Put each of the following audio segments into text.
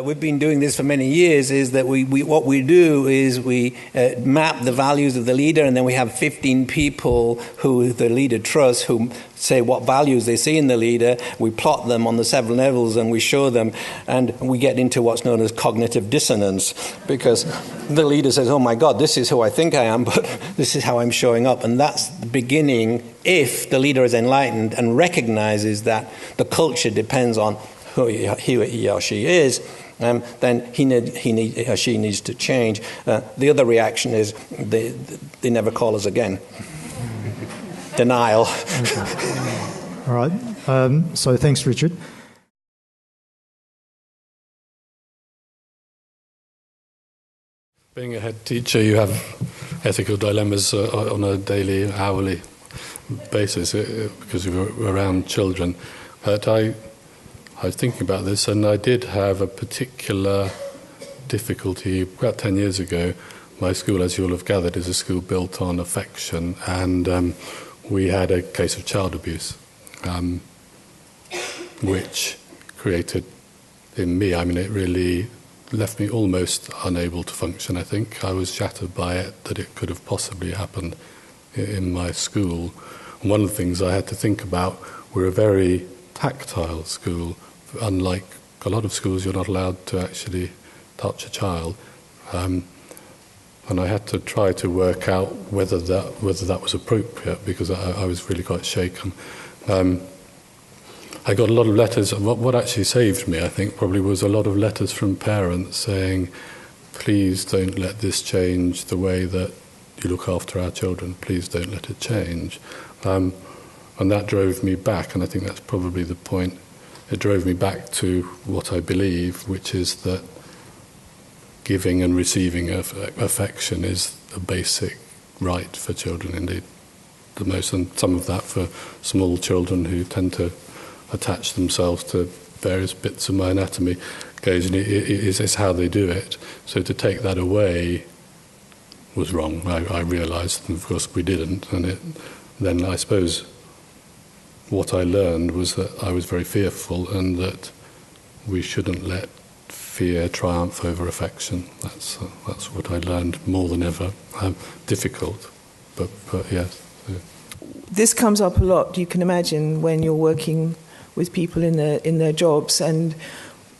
we've been doing this for many years, is that what we do is we map the values of the leader, and then we have 15 people who the leader trusts who say what values they see in the leader. We plot them on the several levels and we show them, and we get into what's known as cognitive dissonance, because the leader says, oh my God, this is who I think I am, but this is how I'm showing up. And that's the beginning, if the leader is enlightened and recognizes that the culture depends on who he or she is, then he or she needs to change. The other reaction is they never call us again. Denial. Okay. All right. So thanks, Richard. Being a head teacher, you have ethical dilemmas on a daily, hourly basis because you're around children. But I was thinking about this, and I did have a particular difficulty. About 10 years ago, my school, as you'll have gathered, is a school built on affection, and we had a case of child abuse, which created in me, it really left me almost unable to function, I think. I was shattered by it, that it could have possibly happened in my school. And one of the things I had to think about, we're a very tactile school. Unlike a lot of schools, you're not allowed to actually touch a child. And I had to try to work out whether that was appropriate, because I was really quite shaken. I got a lot of letters. What actually saved me, I think, probably was a lot of letters from parents saying, please don't let this change the way that you look after our children. Please don't let it change. And that drove me back, and I think that's probably the point. It drove me back to what I believe, which is that giving and receiving of affection is a basic right for children, indeed. The most, and some of that for small children who tend to attach themselves to various bits of my anatomy occasionally is how they do it. So to take that away was wrong. I realised, and of course we didn't. And then I suppose what I learned was that I was very fearful, and that we shouldn't let fear triumph over affection. That's what I learned more than ever. Difficult, but yes. This comes up a lot, you can imagine, when you're working with people in their jobs, and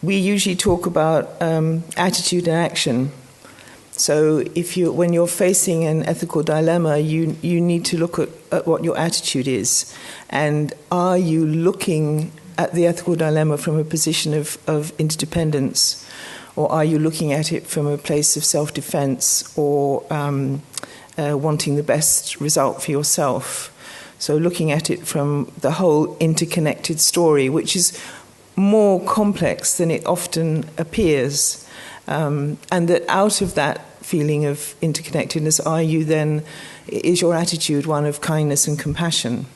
we usually talk about attitude and action. So when you're facing an ethical dilemma, you need to look at what your attitude is, and are you looking at the ethical dilemma from a position of interdependence, or are you looking at it from a place of self-defense, or wanting the best result for yourself? So looking at it from the whole interconnected story, which is more complex than it often appears, and that out of that feeling of interconnectedness, is your attitude one of kindness and compassion?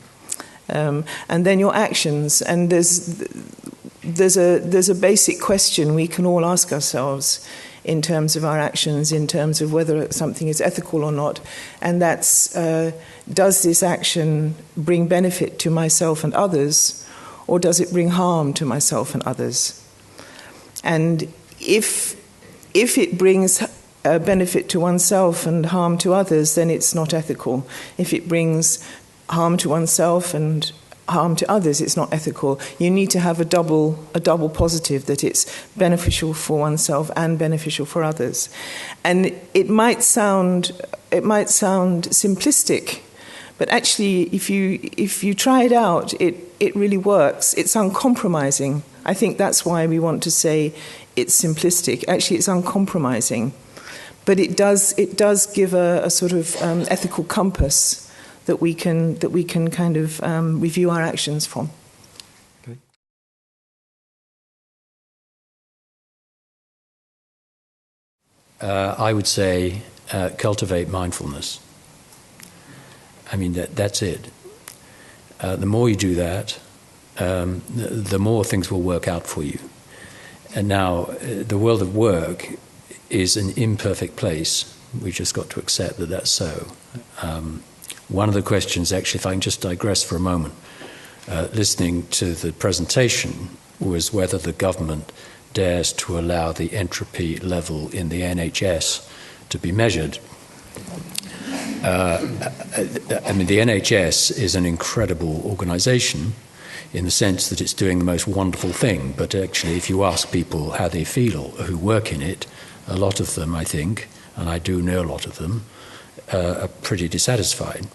And then your actions, and there's a basic question we can all ask ourselves in terms of our actions, in terms of whether something is ethical or not, and that's, does this action bring benefit to myself and others, or does it bring harm to myself and others? And if it brings a benefit to oneself and harm to others, then it's not ethical. If it brings harm to oneself and harm to others, it's not ethical. You need to have a double positive, that it's beneficial for oneself and beneficial for others. And it might sound simplistic, but actually if you try it out, it really works. It's uncompromising. I think that's why we want to say it's simplistic. Actually, it's uncompromising, but it does give a sort of ethical compass that we can kind of review our actions from. Okay. I would say cultivate mindfulness. That's it. The more you do that, the more things will work out for you. And now, the world of work is an imperfect place. We've just got to accept that that's so. One of the questions, actually, if I can just digress for a moment, listening to the presentation, was whether the government dares to allow the entropy level in the NHS to be measured. The NHS is an incredible organisation in the sense that it's doing the most wonderful thing, but actually if you ask people how they feel who work in it, a lot of them, I think, and I do know a lot of them, are pretty dissatisfied.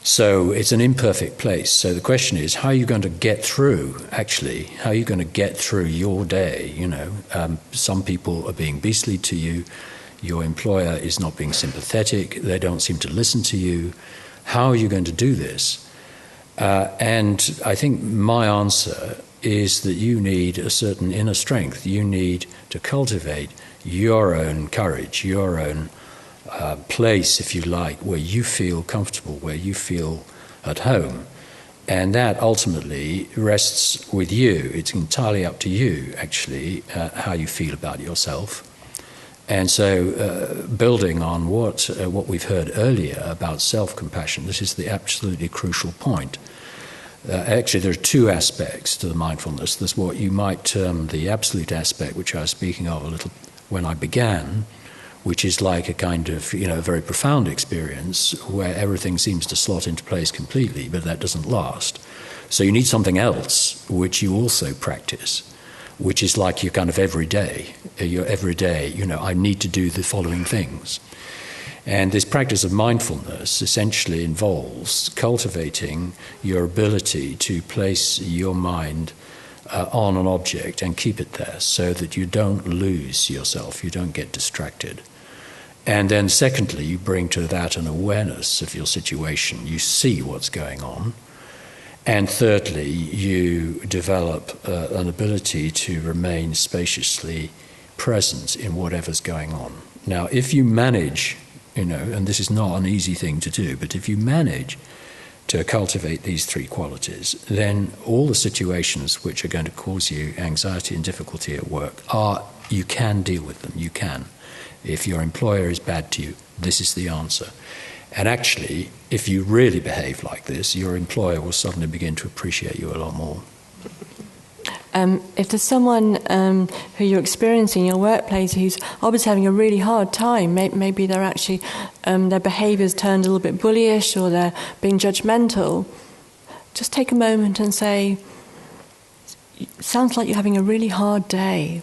So it's an imperfect place. So the question is, how are you going to get through, actually? How are you going to get through your day? Some people are being beastly to you. Your employer is not being sympathetic. They don't seem to listen to you. How are you going to do this? And I think my answer is that you need a certain inner strength. You need to cultivate your own courage, your own place, if you like, where you feel comfortable, where you feel at home. And that ultimately rests with you. It's entirely up to you, actually, how you feel about yourself. And so building on what we've heard earlier about self-compassion, this is the absolutely crucial point. Actually, there are two aspects to the mindfulness. There's what you might term the absolute aspect, which I was speaking of a little when I began, which is like a kind of, very profound experience where everything seems to slot into place completely, but that doesn't last. So you need something else, which you also practice, which is like your kind of everyday. Your everyday, I need to do the following things. And this practice of mindfulness essentially involves cultivating your ability to place your mind on an object and keep it there so that you don't lose yourself, you don't get distracted. And then secondly, you bring to that an awareness of your situation. You see what's going on. And thirdly, you develop an ability to remain spaciously present in whatever's going on. Now, if you manage, and this is not an easy thing to do, but if you manage to cultivate these three qualities, then all the situations which are going to cause you anxiety and difficulty at work you can deal with them, you can. If your employer is bad to you, this is the answer. And actually, if you really behave like this, your employer will suddenly begin to appreciate you a lot more. If there's someone who you're experiencing in your workplace who's obviously having a really hard time, maybe they're actually, their behaviour's turned a little bit bullyish or they're being judgmental, just take a moment and say, sounds like you're having a really hard day.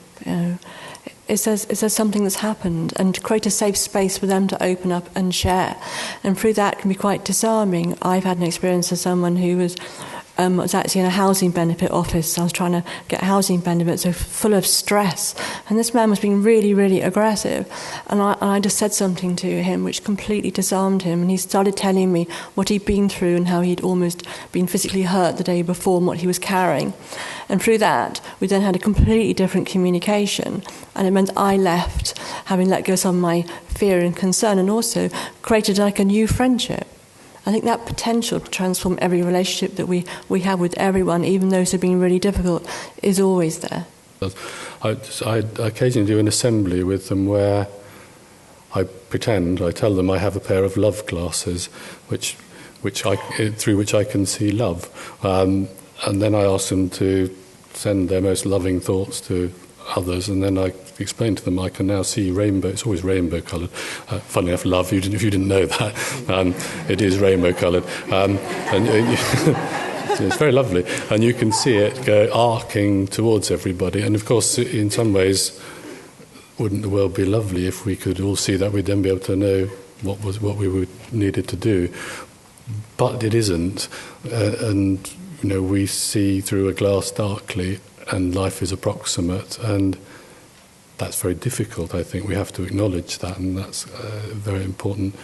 Is there something that's happened? And create a safe space for them to open up and share. And through that can be quite disarming. I've had an experience of someone who was actually in a housing benefit office. I was trying to get housing benefits, so full of stress. And this man was being really, really aggressive. And I just said something to him which completely disarmed him. And he started telling me what he'd been through and how he'd almost been physically hurt the day before and what he was carrying. And through that, we then had a completely different communication. And it meant I left, having let go of some of my fear and concern, and also created like a new friendship. I think that potential to transform every relationship that we have with everyone, even those who have been really difficult, is always there. I occasionally do an assembly with them where I tell them I have a pair of love glasses, through which I can see love. And then I ask them to send their most loving thoughts to others, and then I explain to them I can now see rainbow. It's always rainbow coloured. Funnily enough, love, if you didn't know that, it is rainbow coloured. And it's very lovely. And you can see it go arcing towards everybody. And of course, in some ways, wouldn't the world be lovely if we could all see that? We'd then be able to know what we needed to do. But it isn't. And we see through a glass darkly, and life is approximate, and that's very difficult. I think we have to acknowledge that, and that's very important.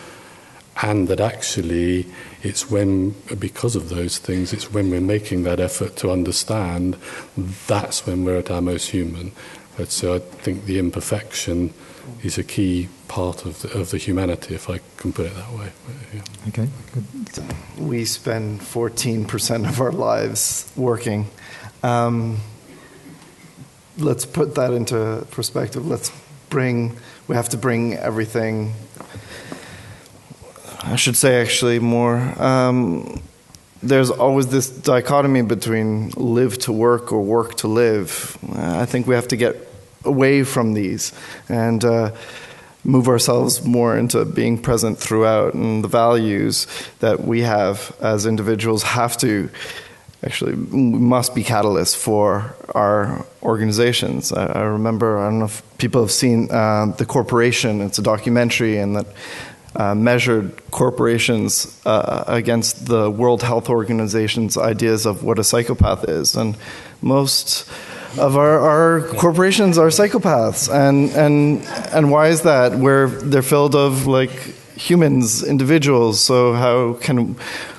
And that actually it's because of those things, it's when we're making that effort to understand, that's when we're at our most human. But so I think the imperfection is a key part of the humanity, if I can put it that way. Yeah. Okay, good. We spend 14% of our lives working. Let's put that into perspective. We have to bring everything, I should say actually more, there's always this dichotomy between live to work or work to live. I think we have to get away from these and move ourselves more into being present throughout, and the values that we have as individuals must be catalysts for our organizations. I remember, I don't know if people have seen The Corporation. It's a documentary, and that measured corporations against the World Health Organization's ideas of what a psychopath is. And most of our corporations are psychopaths. And why is that? They're filled of humans, individuals. So how can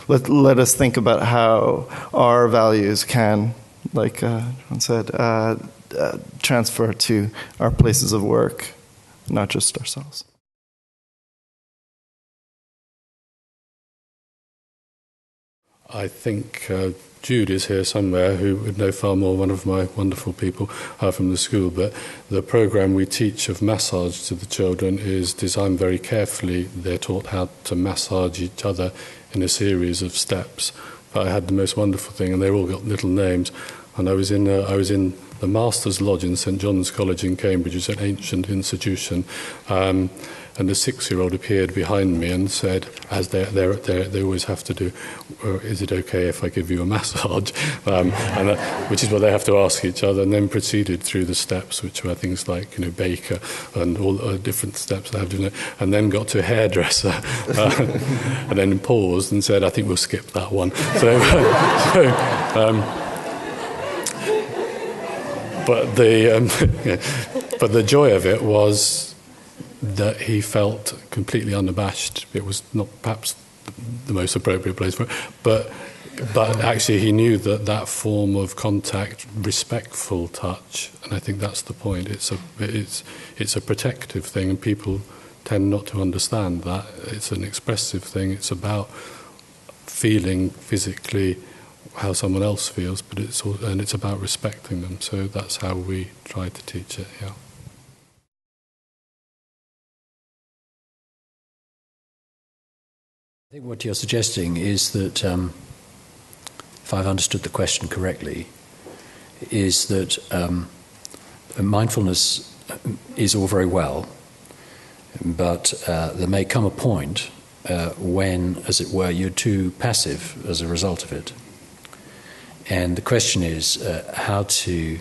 let us think about how our values can, like John said, transfer to our places of work, not just ourselves. I think Jude is here somewhere, who would know far more, one of my wonderful people from the school, but the program we teach of massage to the children is designed very carefully. They're taught how to massage each other in a series of steps. But I had the most wonderful thing, and they all got little names, and I was in the Master's Lodge in St John's College in Cambridge, which is an ancient institution, and a 6-year-old appeared behind me and said, as they always have to do, is it okay if I give you a massage? Which is what they have to ask each other, and then proceeded through the steps, which were things like Baker and all different steps they have to do, and then got to hairdresser, and then paused and said, I think we'll skip that one. But the joy of it was that he felt completely unabashed. It was not perhaps the most appropriate place for it, but actually he knew that form of contact, respectful touch, and I think that's the point. It's a protective thing, and people tend not to understand that. It's an expressive thing. It's about feeling physically how someone else feels, but it's about respecting them. So that's how we try to teach it. Yeah. I think what you're suggesting is that, if I've understood the question correctly, is that mindfulness is all very well, but there may come a point when, as it were, you're too passive as a result of it. And the question is how to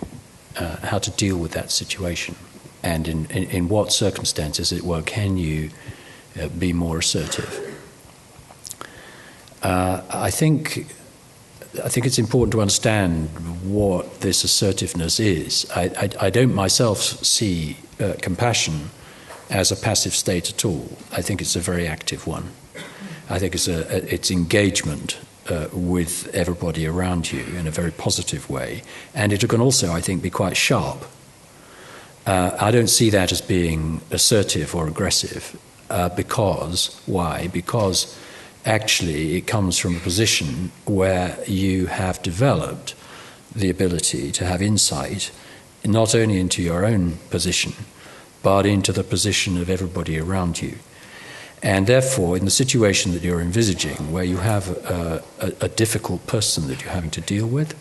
deal with that situation, and in what circumstances, as it were, can you be more assertive. I think it's important to understand what this assertiveness is. I don't myself see compassion as a passive state at all. I think it's a very active one. I think it's engagement with everybody around you in a very positive way, and it can also, I think, be quite sharp. I don't see that as being assertive or aggressive because why? Because actually, it comes from a position where you have developed the ability to have insight not only into your own position, but into the position of everybody around you. And therefore, in the situation that you're envisaging, where you have a difficult person that you're having to deal with,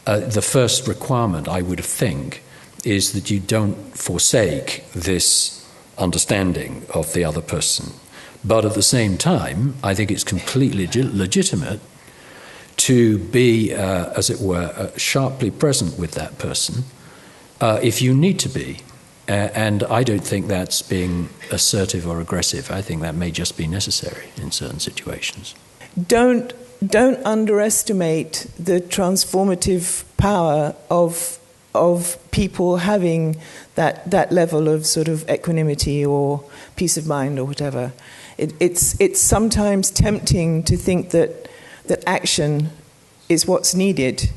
the first requirement, I would think, is that you don't forsake this understanding of the other person. But at the same time, I think it's completely legitimate to be, as it were, sharply present with that person if you need to be. And I don't think that's being assertive or aggressive. I think that may just be necessary in certain situations. Don't underestimate the transformative power of people having that level of sort of equanimity or peace of mind or whatever. It's sometimes tempting to think that action is what's needed,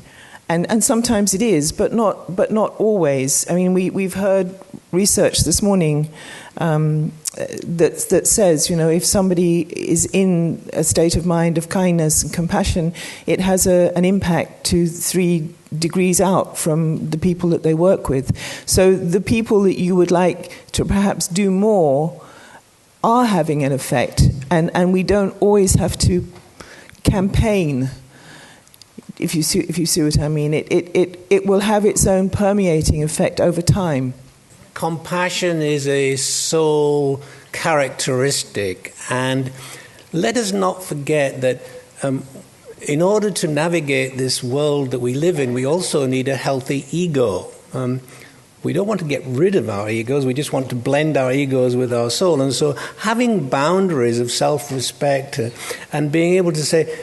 and sometimes it is, but not always. I mean, we've heard research this morning that says, if somebody is in a state of mind of kindness and compassion, it has an impact 2-3 degrees out from the people that they work with. So the people that you would like to perhaps do more are having an effect, and we don't always have to campaign if you see what I mean. It will have its own permeating effect over time. Compassion is a soul characteristic, and let us not forget that in order to navigate this world that we live in, we also need a healthy ego. We don't want to get rid of our egos, we just want to blend our egos with our soul. And so having boundaries of self-respect and being able to say,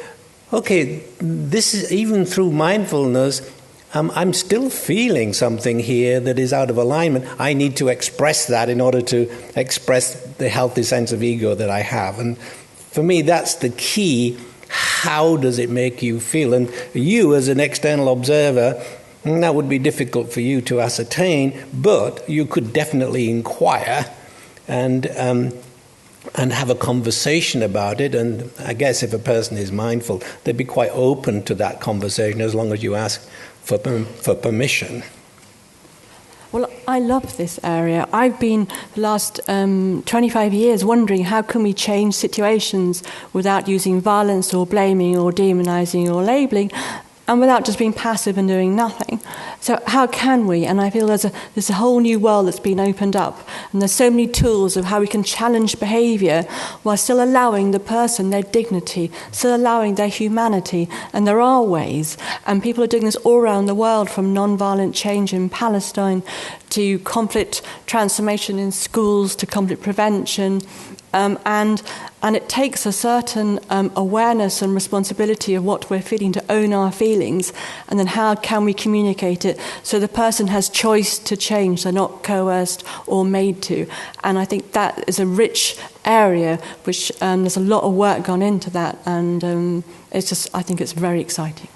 okay, this is even through mindfulness, I'm still feeling something here that is out of alignment. I need to express that in order to express the healthy sense of ego that I have. And for me, that's the key. How does it make you feel? And you, as an external observer, that would be difficult for you to ascertain, but you could definitely inquire and have a conversation about it. And I guess if a person is mindful, they'd be quite open to that conversation as long as you ask for permission. Well, I love this area. I've been the last 25 years wondering how can we change situations without using violence or blaming or demonizing or labeling, and without just being passive and doing nothing. So how can we? And I feel there's a whole new world that's been opened up, and there's so many tools of how we can challenge behaviour while still allowing the person their dignity, still allowing their humanity. And there are ways, and people are doing this all around the world, from non-violent change in Palestine to conflict transformation in schools to conflict prevention. And it takes a certain awareness and responsibility of what we're feeling to own our feelings, and then how can we communicate it so the person has choice to change, they're not coerced or made to. And I think that is a rich area, which there's a lot of work gone into that, and I think it's very exciting.